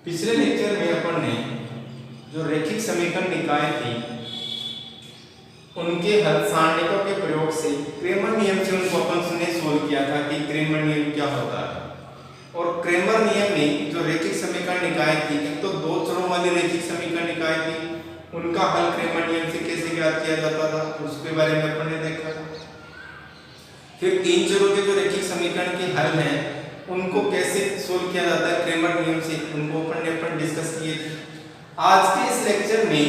पिछले लेक्चर में अपन ने जो रैखिक समीकरण निकाय थी उनके हल सारणिकों के प्रयोग से क्रेमर नियम से उनको अपन ने सोल्व किया था कि क्रेमर नियम क्या होता है। और क्रेमर नियम में जो रैखिक समीकरण निकाय थी, एक तो दो चरों वाली रैखिक समीकरण निकाय थी, उनका हल क्रेमर नियम से कैसे ज्ञात किया जाता था उसके बारे में अपन ने देखा। फिर तीन चरों के जो रैखिक समीकरण के हल हैं उनको कैसे सोल्व किया जाता है क्रेमर नियम से, उनको अपन डिस्कस किए थे। आज के इस लेक्चर में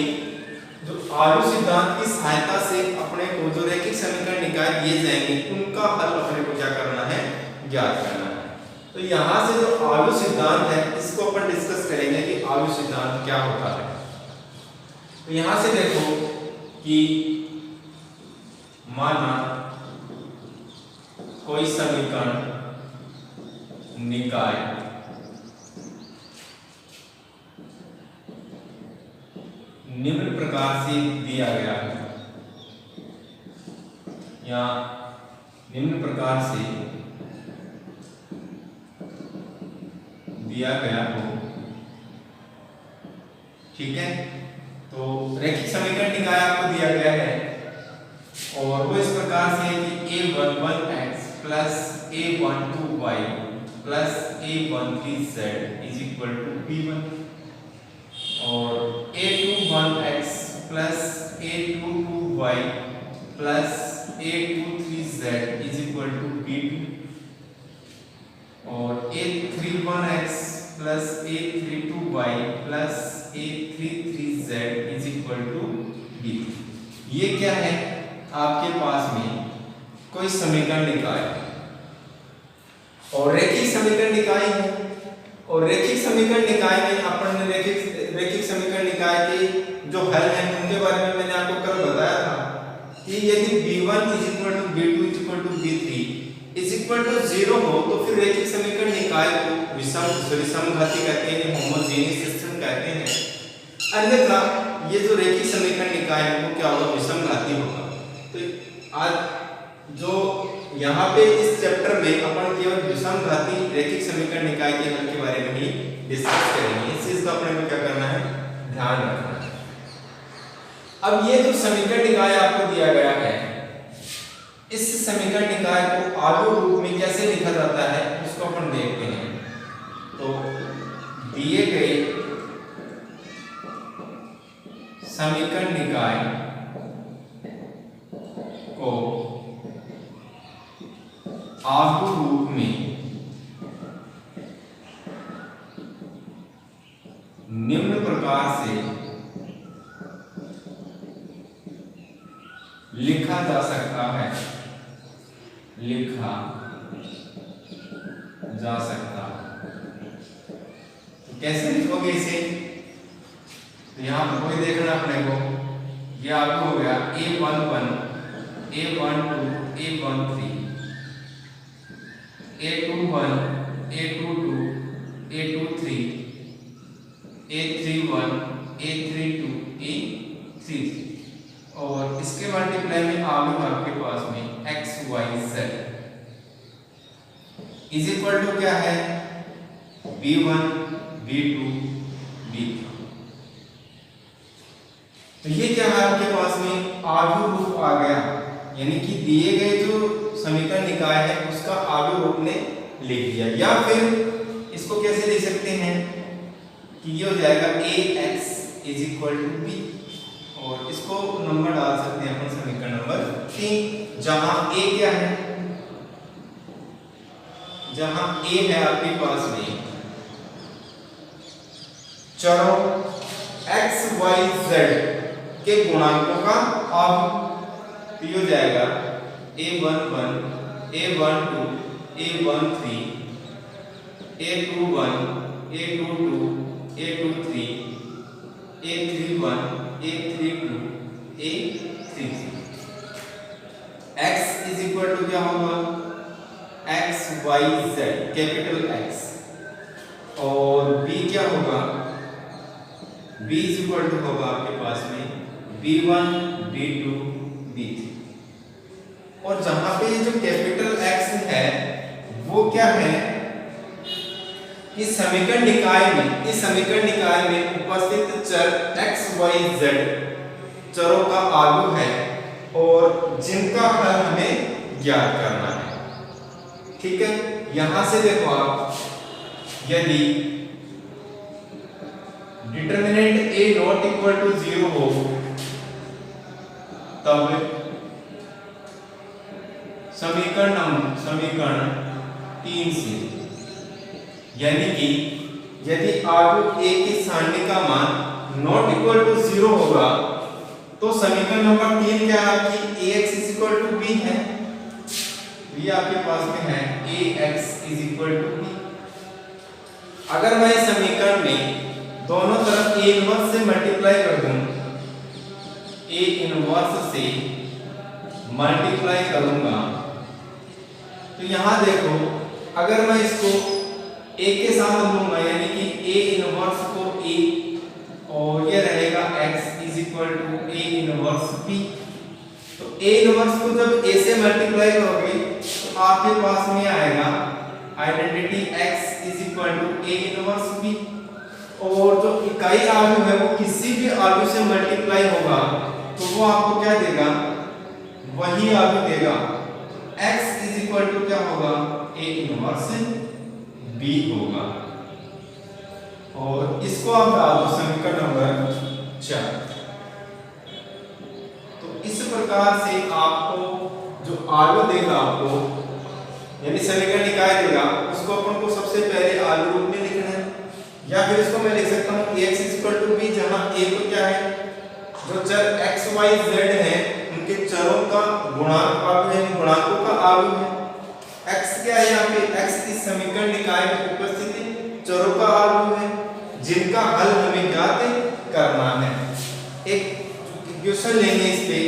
जो आलू सिद्धांत की सहायता से अपने को जो रैखिक समीकरण निकाय दिए जाएंगे उनका हल अपने को क्या करना है, ज्ञात करना है। तो यहाँ से जो आलू सिद्धांत है इसको अपन डिस्कस करेंगे कि आलू सिद्धांत क्या होता है। तो यहाँ से देखो कि माना कोई समीकरण निकाय निम्न प्रकार से दिया गया है या निम्न प्रकार से दिया गया हो, ठीक है। तो रैखिक समीकरण निकाय आपको दिया गया है और वो इस प्रकार से है कि a11x plus a12y plus a13z is equal to b1 और a21x plus a22y plus a23z is equal to b2 और a31x plus a32y plus a33z is equal to b3। ये क्या है, आपके पास में कोई समीकरण निकाय और रैखिक समीकरण निकाय है। और रैखिक समीकरण निकाय में अपन ने रैखिक समीकरण निकाय के जो हल हैं उनके बारे में मैंने आपको कल बताया था कि यदि b1 = b2 = b3 = 0 हो तो फिर रैखिक समीकरण निकाय को विषमघाती कहते हैं, होमोजेनियस सिस्टम कहते हैं। अन्यथा ये जो रैखिक समीकरण निकाय है वो क्या होगा, विषमघाती होगा। तो आज जो यहाँ पे इस चैप्टर में अपन केवल विषमघाती रैखिक समीकरण निकाय के हल के बारे में ही डिस्कस करेंगे। इस चीज का अपने को क्या करना है, ध्यान रखना है। अब ये जो समीकरण निकाय आपको दिया गया है, इस समीकरण निकाय को आलू रूप में कैसे लिखा जाता है उसको अपन देखते हैं। तो दिए गए समीकरण निकाय को आलू रूप में निम्न प्रकार से लिखा जा सकता है, लिखा जा सकता है। तो कैसे लिखोगे इसे, तो यहां पर कोई देखना अपने को, ये आलू हो गया a11 a12 a13 a21 a22 a23 a31 a32 a33 और इसके मल्टीप्लाई में आलू आपके पास में x y z is equal to क्या है, b1 b2 b3। तो ये क्या है, आपके पास में आलू रूप आ गया, यानी कि दिए गए जो समीकरण निकाय है उसका आलू रूप ने लिख दिया। या फिर इसको कैसे लिख सकते हैं कि ये हो जाएगा ax = b और इसको नंबर डाल सकते हैं अपन समीकरण नंबर 3, जहां a क्या है, जहां a है आपके पास में चरों x y z के गुणांकों का आलू। तो ये हो जाएगा a11 a12 a13 a21 a22 a23 a31 a32 a33। x = क्या होगा, x y z capital X और b क्या होगा, b = होगा आपके पास में b1 b2 b3। और जहां पे ये जो कैपिटल X है वो क्या है, कि समीकरण निकाय में, इस समीकरण निकाय में उपस्थित चर x y z चरों का आयु है और जिनका हल हमें ज्ञात करना है। ठीक है, यहां से देखो आप, यदि determinant a not equal to 0 हो तब समीकरण 3 से, यानी कि यदि आयु a की सारणी का मान नॉट इक्वल टू 0 होगा तो समीकरण नंबर 3 क्या है कि ax is equal to b है, ये आपके पास में है ax is equal to b। अगर मैं इस समीकरण में दोनों तरफ a इनवर्स से मल्टीप्लाई कर दूं, a इनवर्स से मल्टीप्लाई करूंगा तो यहां देखो, अगर मैं इसको a के साथ लूंगा यानी कि a इनवर्स को a और ये रहेगा x is equal to a inverse b। तो a इनवर्स को जब a से मल्टीप्लाई करोगे तो आपके पास में आएगा identity x is equal to a inverse b, और जो इकाई आयु है वो किसी भी आयु से मल्टीप्लाई होगा तो वो आपको क्या देगा, वही आयु देगा। x इज इक्वल टू क्या होगा, a इनवर्स b होगा, और इसको आप डाल दो समीकरण नंबर 4। तो इस प्रकार से आपको जो आयु देगा, आपको यानी समीकरण निकाय देगा, उसको अपन को सबसे पहले आयु रूप में लिखना है, या फिर इसको मैं लिख सकता हूँ ax is equal to b, जहां a को क्या है, जो चर x y z है उनके चरों का गुणांक आयु है, गुणांकों का आयु है। x क्या है यहाँ पे, x इस समीकरण निकाय में उपस्थित चरों का आयु है जिनका हल हमें ज्ञात करना है। एक क्वेश्चन लेंगे इस पे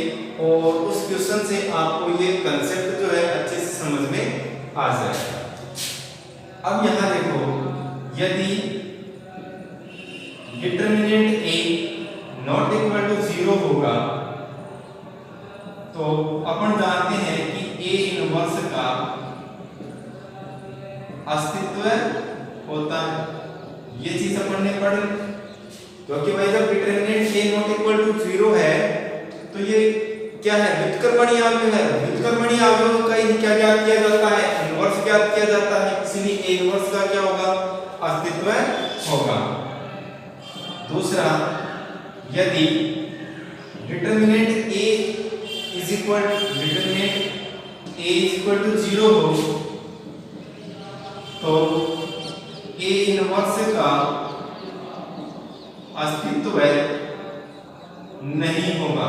और उस क्वेश्चन से आपको ये कंसेप्ट जो है अच्छे से समझ में आ जाएगा। अब यहाँ देखो, यदि determinant a not equal to 0 होगा तो अपन जानते हैं कि a इनवर्स का अस्तित्व होता है, ये चीज अपन ने पढ़ी, क्योंकि भाई जब determinant a not equal to 0 है तो ये क्या है, व्युत्क्रमणीय आयु है। व्युत्क्रमणीय आयु का ही क्या ज्ञात किया जाता है, इनवर्स ज्ञात किया जाता है, इसलिए a इनवर्स का क्या होगा, अस्तित्व होगा। दूसरा, यदि determinant a is equal to 0 हो तो a इनवर्स का अस्तित्व नहीं होगा।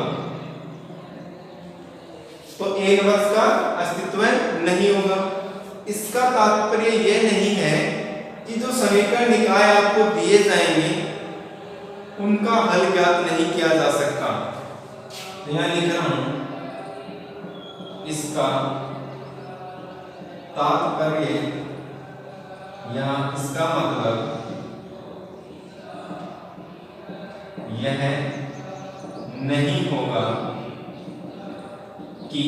तो a इनवर्स का अस्तित्व नहीं होगा। इसका तात्पर्य यह नहीं है कि जो समीकरण निकाय आपको दिए जाएंगे उनका हल ज्ञात नहीं किया जा सकता। यहां लिख रहा हूं, इसका तात्पर्य या इसका मतलब यह नहीं होगा कि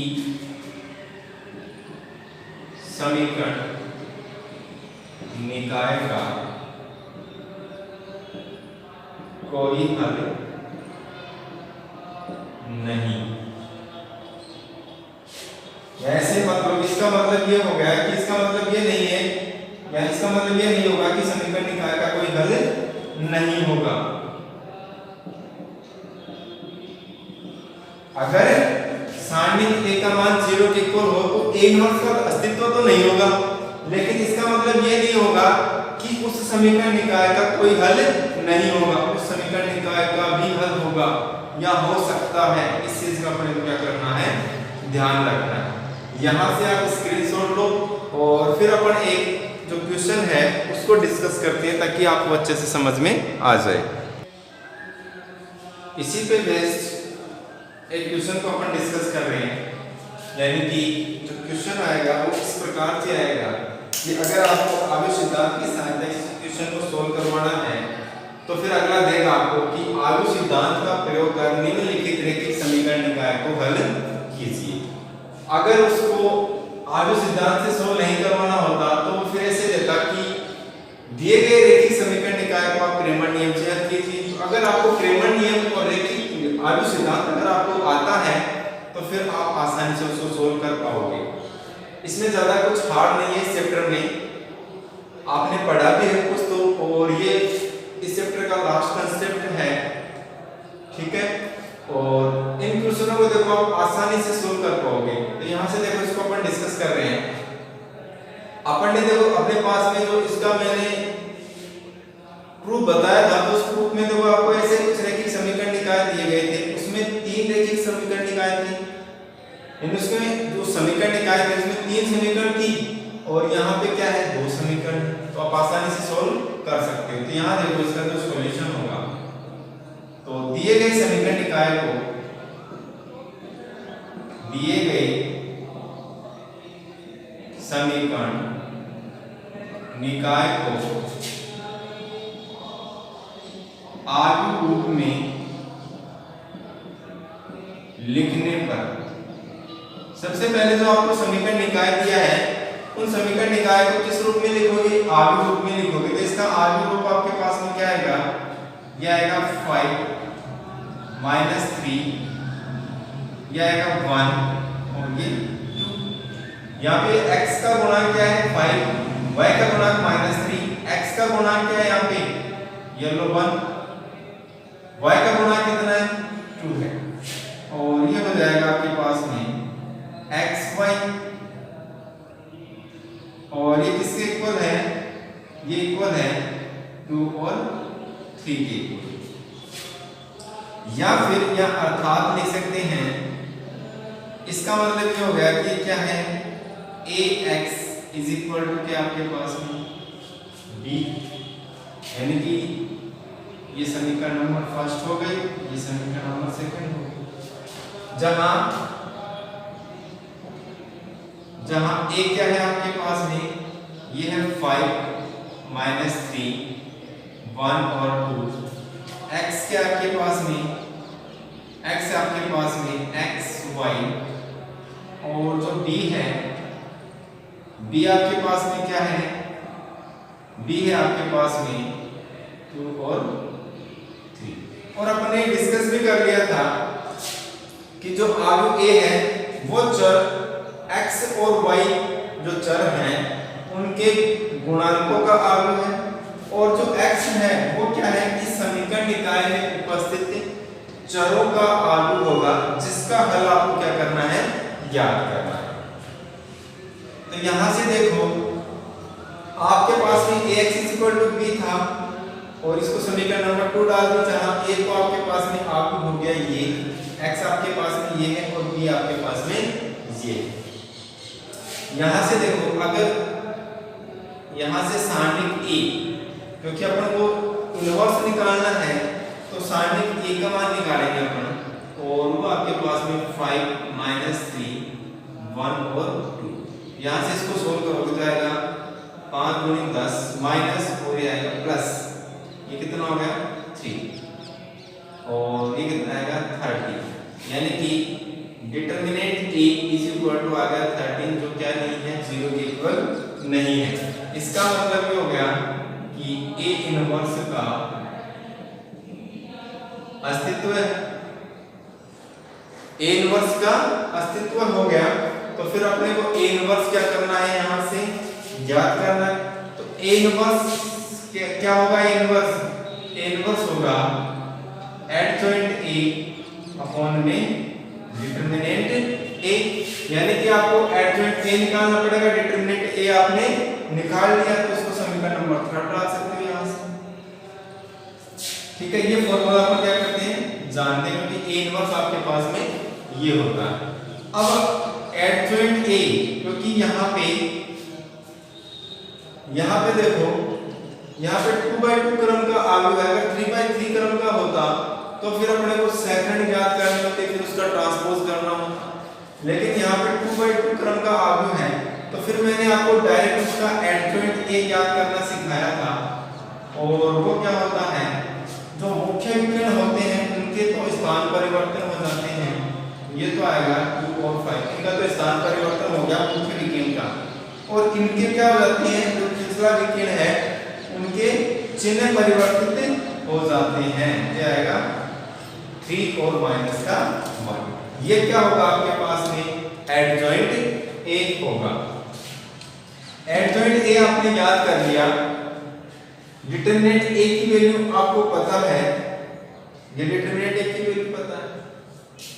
समीकरण निकाय का कोई हल नहीं। ऐसे मतलब इसका मतलब ये हो गया कि इसका मतलब ये नहीं है, या इसका मतलब ये नहीं होगा कि समीकरण निकाय का कोई हल नहीं होगा। अगर सारणी a का मान 0 के इक्वल हो तो a इनवर्स का अस्तित्व तो नहीं होगा, लेकिन इसका मतलब ये नहीं होगा कि उस समीकरण निकाय का कोई हल नहीं होगा। उस समीकरण निकाय का भी हल होगा या हो सकता है। इस चीज का अपन क्या करना है, ध्यान रखना है। यहाँ से आप स्क्रीनशॉट लो और फिर अपन एक जो क्वेश्चन है उसको डिस्कस करते हैं ताकि आपको अच्छे से समझ में आ जाए। इसी पे बेस्ड एक क्वेश्चन को अपन डिस्कस कर रहे हैं, यानी कि जो क्वेश्चन आएगा वो इस प्रकार से आएगा कि अगर आपको आयु सिद्धांत की सहायता से इस क्वेश्चन को सोल्व करवाना है तो फिर अगला देगा आपको कि आयु सिद्धांत का प्रयोग कर निम्नलिखित रैखिक समीकरण निकाय को हल कीजिए। अगर उसको आयु सिद्धांत से सोल्व नहीं करवाना होता तो वो फिर ऐसे देता कि दिए इसमें ज्यादा कुछ हार्ड नहीं है इस चैप्टर में, आपने पढ़ा भी है कुछ तो, और ये इस चैप्टर का लास्ट कंसेप्ट है, ठीक है। और इन क्वेश्चनों को देखो आप आसानी से सोल्व कर पाओगे। तो यहाँ से देखो इसको अपन डिस्कस कर रहे हैं। अपन ने देखो अपने पास में जो इसका मैंने प्रूफ बताया था, तो उस प्रूफ में देखो आपको ऐसे कुछ रैखिक समीकरण निकाय दिए गए थे, उसमें 3 रैखिक समीकरण निकाय थे। उसमें जो समीकरण निकाय थे उसमें 3 समीकरण थी, और यहाँ पे क्या है 2 समीकरण, तो आप आसानी से सोल्व कर सकते हो। तो यहाँ देखो इसका जो सॉल्यूशन होगा, तो दिए गए समीकरण निकाय को, दिए गए समीकरण निकाय को आर्ग्यू रूप में लिखने पर, सबसे पहले जो आपको समीकरण निकाय दिया है उन समीकरण निकाय को किस रूप में लिखोगे, आर्ग्यू रूप में लिखोगे। तो इसका आर्ग्यू रूप आपके पास में क्या आएगा, यह आएगा 5 - 3, यह आएगा 1 और ये 2। यहाँ पे x का गुणांक क्या है 5, y का गुणांक -3, x का गुणांक क्या है यहाँ पे येलो 1, y का गुणांक कितना है 2 है, और ये हो जाएगा आपके पास में xy, और ये किसके इक्वल है, ये इक्वल है 2 और 3 के। या फिर या अर्थात लिख सकते हैं, इसका मतलब ये हो गया कि क्या है ax = क्या आपके पास में b, यानी कि ये समीकरण नंबर फर्स्ट हो गई, ये समीकरण नंबर सेकंड हो गई। जहां a क्या है आपके पास में, ये है 5 - 3, 1 और 2। x क्या आपके पास में, x आपके पास में xy, और जो b है, b आपके पास में क्या है, b है आपके पास में 2 और 3। और अपन ने डिस्कस भी कर लिया था कि जो आर्ग्यू a है वो चर x और y जो चर हैं उनके गुणांकों का आर्ग्यू है, और जो x है वो क्या है, इस समीकरण निकाय में उपस्थित चरों का आर्ग्यू होगा, जिसका हल आपको क्या करना है, ज्ञात करना है। तो यहां से देखो आपके पास में ax = b था, और इसको समीकरण नंबर 2 डाल दी, जहां a को आपके पास में आर्ग्यू हो गया ये, x आपके पास में ये है, और b आपके पास में ये। यहां से देखो अगर यहां से सारणिक a, क्योंकि अपन को इनवर्स निकालना है तो सारणिक a का मान निकालेंगे अपन, और वो आपके पास में 5 - 3, 1 और 2। यहां से इसको सोल्व करोगे तो आएगा 5 × 10 माइनस, और ये आएगा प्लस, ये कितना हो गया 3, और ये कितना आएगा 30, यानी कि डिटरमिनेंट a = आ गया 13, जो क्या नहीं है 0 के इक्वल नहीं है। इसका मतलब ये हो गया कि a इनवर्स का अस्तित्व है, a इनवर्स का अस्तित्व हो गया। तो फिर अपने को a इनवर्स क्या करना है, यहां से ज्ञात करना है। तो a इनवर्स क्या होगा, a इनवर्स होगा एडजॉइंट a अपॉन में डिटरमिनेंट a, यानी कि आपको एडजॉइंट a निकालना पड़ेगा, डिटरमिनेंट a आपने निकाल लिया, तो उसको समीकरण नंबर 3 डाल सकते हो यहां से, ठीक है। ये फॉर्मूला अपन क्या करते हैं, जानते हैं, क्योंकि a इनवर्स आपके पास में ये होता है। अब एडजॉइंट a, क्योंकि यहाँ पे देखो, यहाँ पे 2/2 क्रम का आर्ग्यू है, अगर 3/3 क्रम का होता तो फिर अपने को सेकंड ज्ञात करने होते, फिर उसका ट्रांसपोज करना होता, लेकिन यहाँ पे 2/2 क्रम का आर्ग्यू है, तो फिर मैंने आपको डायरेक्ट उसका एडजॉइंट a ज्ञात करना सिखाया था। और वो क्या होता है, जो मुख्य विकर्ण होते हैं उनके तो स्थान परिवर्तन हो जाते हैं, ये तो आएगा 2 और 5, इनका तो स्थान परिवर्तन हो गया मुख्य विकर्ण का, और इनके क्या हो जाते हैं, जो तीसरा विकर्ण है उनके चिन्ह परिवर्तित हो जाते हैं, ये आएगा 3 और माइनस का 1। ये क्या होगा आपके पास में एडजॉइंट a होगा, ए आपने याद कर लिया, डिटरमिनेंट ए की वैल्यू आपको पता है, ये डिटरमिनेंट ए की वैल्यू पता है,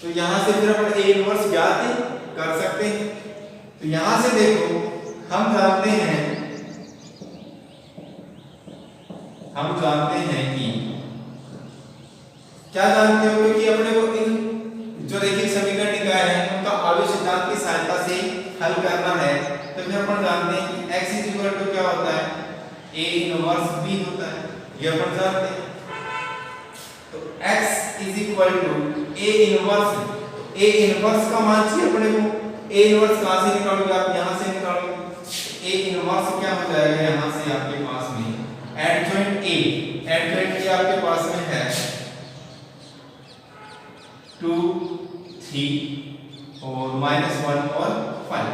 तो यहां से फिर अपन ए इनवर्स ज्ञात कर सकते हैं। तो यहां से देखो हम जानते हैं कि क्या जानते हो, क्योंकि अपने को इन जो रेखिक समीकरण निकाय है उनका आवेश सिद्धांत की सहायता से हल करना है। तो फिर अपन जानते हैं कि x इक्वल टू क्या होता है, a इनवर्स b होता है, ये अपन जानते हैं। तो x is equal to a inverse, a inverse का मान चाहिए अपने को, a इनवर्स कहां से निकालोगे आप, यहां से निकालोगे। a इनवर्स क्या हो जाएगा, यहां से आपके पास में एडजॉइंट a आपके पास में है 2 3 और -1 और 5।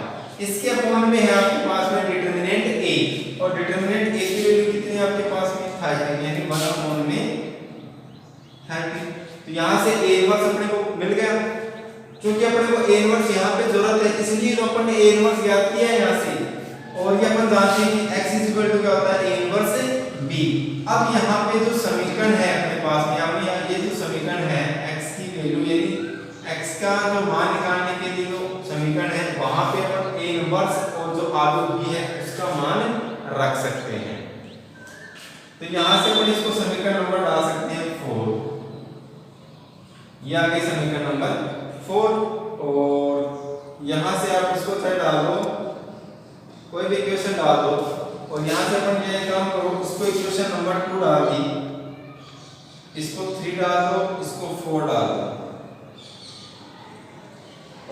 इसके अपॉन में है आपके पास में डिटरमिनेंट a, और डिटरमिनेंट a की वैल्यू कितनी है आपके पास में 30, यानी 1 अपॉन में 30। तो यहां से a इनवर्स अपने को मिल गया, क्योंकि अपने को a इनवर्स यहां पे जरूरत है, इसलिए तो अपन ने a इनवर्स ज्ञात किया है यहां से। और ये अपन जानते हैं कि x इक्वल टू क्या होता है, a इनवर्स b। अब यहां पे जो समीकरण है अपने पास में, यहाँ ये जो समीकरण है x की वैल्यू, यदि x का जो मान निकालने के लिए जो समीकरण है वहां पे अपन a इनवर्स और जो आलू b है उसका मान रख सकते हैं। तो यहां से अपन इसको समीकरण नंबर डाल सकते हैं 4, ये आ गई समीकरण नंबर 4। और यहां से आप इसको चाहे डाल दो, कोई भी इक्वेशन डाल दो, और यहां से अपन ये काम करो, इसको इक्वेशन नंबर 2 डाल दी, इसको 3 डाल दो, इसको 4 डाल दो,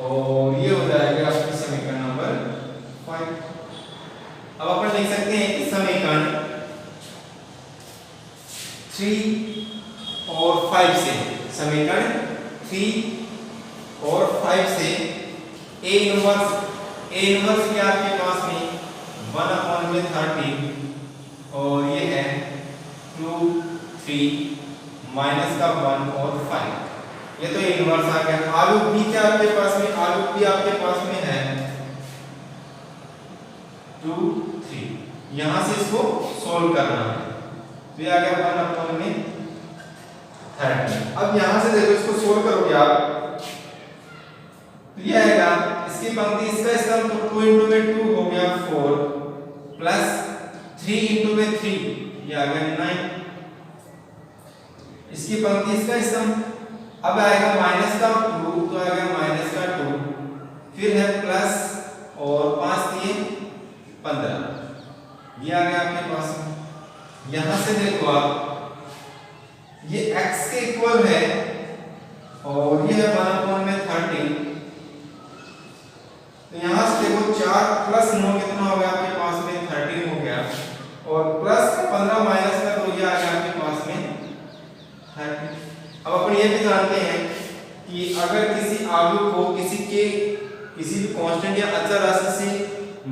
और ये हो जाएगा आपकी समीकरण नंबर 5। अब अपन लिख सकते हैं कि समीकरण 3 और 5 से, समीकरण 3 और 5 से a इनवर्स क्या आपके पास में 1/30, और ये है 2 3 माइनस का 1 और 5, ये तो a इनवर्स आ गया। आलू b क्या आपके पास में, आलू b आपके पास में है 2 3, यहां से इसको सोल्व करना है, तो ये आ गया 1/30। अब यहां से देखो इसको सोल्व करोगे आप, तो ये आएगा इसकी पंक्ति, इसका स्तंभ, तो 2 into में 2 हो गया 4 प्लस 3 into में 3, ये आ गया 9। इसकी पंक्ति, इसका स्तंभ, अब आएगा माइनस का 2, तो आएगा माइनस का 2, फिर है प्लस और 5 दिए 15, ये आ गया आपके पास में। यहां से देखो आप, ये x के इक्वल है और ये है 1/30। तो यहां से देखो 4 प्लस 9 कितना हो गया आपके पास में 13 हो गया, और प्लस 15 माइनस का 2, ये आ गया आपके पास में 30। अब अपन ये भी जानते हैं कि अगर किसी आलू को किसी भी कांस्टेंट या अचर राशि से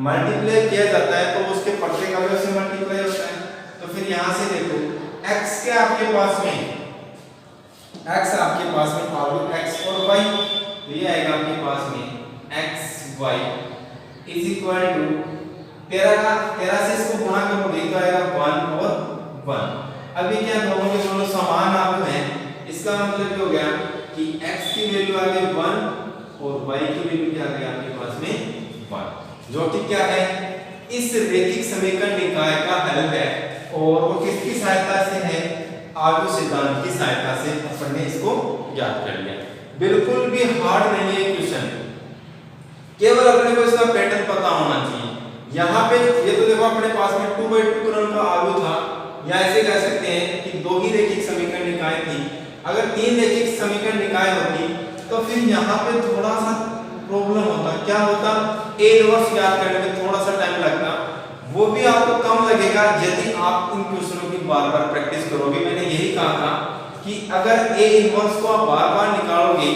मल्टीप्लाई किया जाता है तो उसके प्रत्येक अवयव से मल्टीप्लाई होता है। तो फिर यहां से देखो x के आपके पास में, x आपके पास में आलू x और y, तो ये आएगा आपके पास में x y is equal to 13 से इसको गुणा करोगे तो आएगा 1 और 1। अब ये क्या, दोनों के दोनों समान आलू हैं, इसका मतलब ये हो गया कि x की वैल्यू आ गई 1 और y की वैल्यू क्या आ गई आपके पास में 1, जो कि क्या है, इस रेखिक समीकरण निकाय का हल है। और वो किसकी सहायता से है, आलू सिद्धांत की सहायता से अपन ने इसको याद कर लिया। बिल्कुल भी हार्ड नहीं है क्वेश्चन, केवल अपने को इसका पैटर्न पता होना चाहिए। यहाँ पे ये तो देखो अपने पास में 2/2 क्रम का आलू था, या ऐसे कह सकते हैं कि 2 ही रेखिक समीकरण निकाय थी। अगर 3 रेखिक समीकरण निकाय होती तो फिर यहाँ पे थोड़ा सा प्रॉब्लम होता, क्या होता, a इनवर्स याद करने में थोड़ा सा टाइम लगता, वो भी आपको कम लगेगा यदि आप इन क्वेश्चनों की बार-बार प्रैक्टिस करोगे। मैंने यही कहा था कि अगर a इनवर्स को आप बार-बार निकालोगे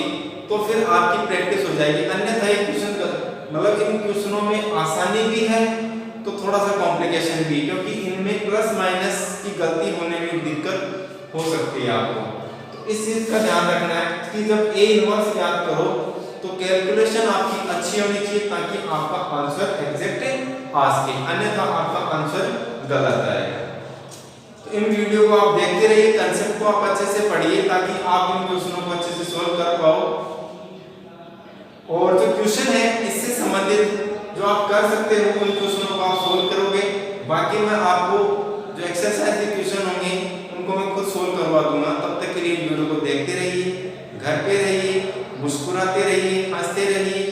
तो फिर आपकी प्रैक्टिस हो जाएगी, अन्यथा ये क्वेश्चन मतलब इन क्वेश्चनों में आसानी भी है तो थोड़ा सा कॉम्प्लिकेशन भी, क्योंकि इनमें प्लस माइनस की गलती होने में दिक्कत हो सकती है आपको। तो इस चीज का ध्यान रखना है कि जब a इनवर्स याद करो तो कैलकुलेशन आपकी अच्छी होनी चाहिए ताकि आपका आंसर एग्जैक्ट पास के, अन्यथा आपका आंसर गलत आएगा। तो इन वीडियो को आप देखते रहिए, कंसेप्ट को आप अच्छे से पढ़िए ताकि आप इन क्वेश्चनों को अच्छे से सॉल्व कर पाओ। और जो क्वेश्चन है इससे संबंधित जो आप कर सकते हो उन क्वेश्चनों को आप सॉल्व करोगे। बाकी मैं आपको जो एक्सरसाइज के क्वेश्चन होंगे उनको मैं खुद सॉल्व करवा दूंगा। तब तक के लिए वीडियो को देखते रहिए, घर पे रहिए, मुस्कुराते रहिए, हंसते रहिए।